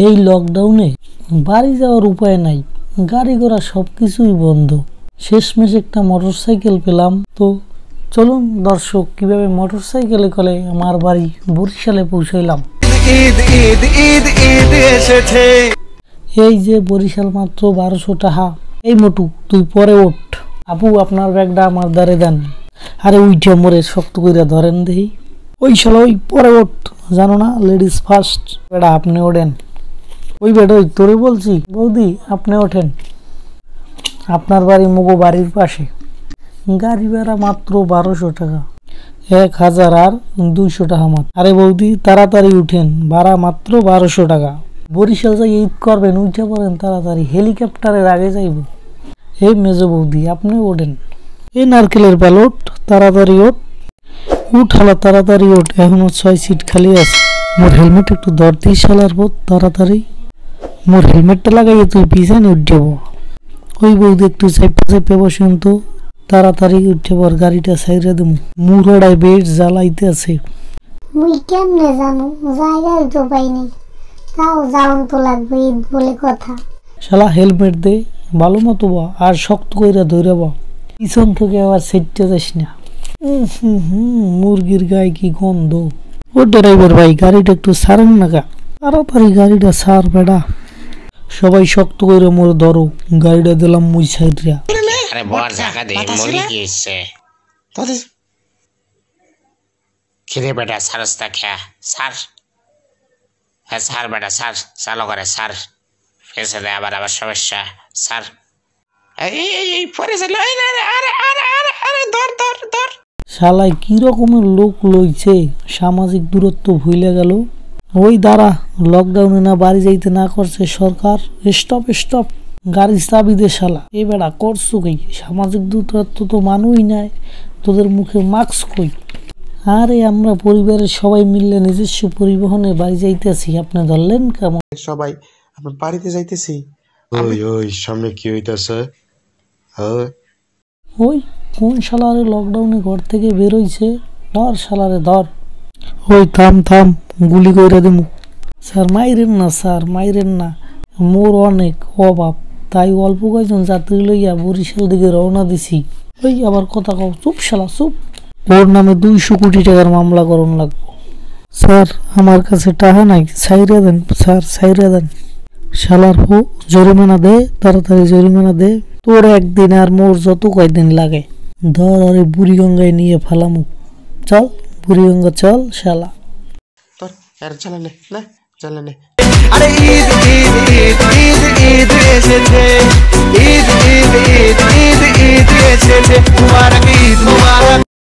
এই লকডাউনে বাড়ি যাওয়ার উপায় নাই, গাড়ি ঘোড়া সবকিছুই বন্ধ। শেষমেশ একটা মোটরসাইকেল পেলাম। তো চলুন দর্শক, কিভাবে মোটরসাইকেলে করে আমার বাড়ি বরিশালে পৌঁছাইলাম। এই যে বরিশাল মাত্র 1200 টাকা। এই মোটু তুই পরে ওঠ, আপু আপনার ব্যাগটা আমার দ্বারে দেন। আরে উইটা মরে শক্ত করে ধরেন দেখি। ওই শালা ওই পরে ওঠ, জানো না লেডিস ফার্স্ট। বেটা আপনি ওঠেন। ওই বেটা ওই তোরে বলছি, বৌদি আপনি ওঠেন, আপনার বাড়ি মগো বাড়ির পাশে। গাড়ি ভাড়া মাত্র 1200 টাকা, 1000 আর 200 টাকা মাত্র। আরে বৌদি তাড়াতাড়ি উঠেন, ভাড়া মাত্র 1200 টাকা। বরিশাল যাই ঈদ করবেন, উঠে পড়েন তাড়াতাড়ি, হেলিকপ্টারের আগে যাইব। এই মেজো বৌদি আপনি ওঠেন। এই নারকেলের পালট, তাড়াতাড়ি ওঠ, উঠালা তাড়াতাড়ি ওঠ, এখনো 6 সিট খালি আছে। মোর হেলমেট একটু ধর দিই শালার পথ, তাড়াতাড়ি মোর হেলমেটটা লাগাইয়ে তুই পিছনে উঠ যাব। ওই বৌদি একটু চাইপে চাইপে বসেন তো, তাড়াতাড়ি উঠে পর, গাড়িটা সাইরা দেবো। মুরড়ায় বেশ জ্বালাইতে আছে। মুই কেমনে জানো, জায়গায় তো পাইনি, তাও যাওন তো লাগবে, ঈদ বলে কথা। শালা হেলমেট দে ভালো মতো বা, আর শক্ত কইরা ধরে বা, পিছন থেকে আবার সেটতে যাস না। মুরগির গায়ে কি গন্ধ। ও ড্রাইভার ভাই গাড়িটা একটু ছাড়েন না গা, তাড়াতাড়ি গাড়িটা ছাড় বেড়া। সবাই শক্ত করে মোর ধরো, গাড়িটা দিলাম মুই সাইডরা। আরে বড় জায়গা দে, মুরগি কি হচ্ছে? খিদে বেটা সারস্তা খেয়া সার। হ্যাঁ সার বেটা সার, চালো করে সার, ফেসে দেয় আবার আবার সমস্যা। সার এই পরে চলে। আরে আরে আরে আরে ধর ধর ধর। শালায় কি রকমের লোক লইছে, সামাজিক দূরত্ব ভুলে গেল। ওই দাঁড়া, লকডাউনে না বাড়ি যাইতে না করছে সরকার। স্টপ স্টপ, গাড়ি চাবি দে শালা। এই বেড়া করছো কি? সামাজিক দূরত্ব তো মানুই নাই, তোদের মুখে মাস্ক কই? আরে আমরা পরিবারের সবাই মিললে নিজস্ব পরিবহনে বাড়ি যাইতেছি, আপনি ধরলেন কেমন? সবাই আমরা বাড়িতে যাইতেছি। ওই ওই সামনে কি হইতাছে? ওই কোন শালারে লকডাউনে ঘর থেকে বেরোইছে, ধর শালারে ধর। ওই থাম থাম, গুলি কইরা দিমু। স্যার মাইরেন না, স্যার মাইরেন না, মোর অনেক অভাব, তাই অল্প কয়েকজন যাত্রী লইয়া বরিশাল দিকে রওনা দিছি। ওই আবার কথা কও, চুপ শালা চুপ। ওর নামে 200 কোটি টাকার মামলা করণ লাগবো। স্যার আমার কাছে টাকা নাই, ছাইরা দেন স্যার, ছাইরা দেন। শালার হো জরিমানা দে, তাড়াতাড়ি জরিমানা দে। তোর একদিন আর মোর যত কয়দিন লাগে। ধর আরে বুড়িগঙ্গায় নিয়ে ফালামু, চল বুড়িগঙ্গা চল শালা। তোর আর চালানে না চালানে। আরে ঈদ ঈদ ঈদ ঈদ ঈদ এসেছে, ঈদ ঈদ ঈদ ঈদ ঈদ এসেছে, তোমার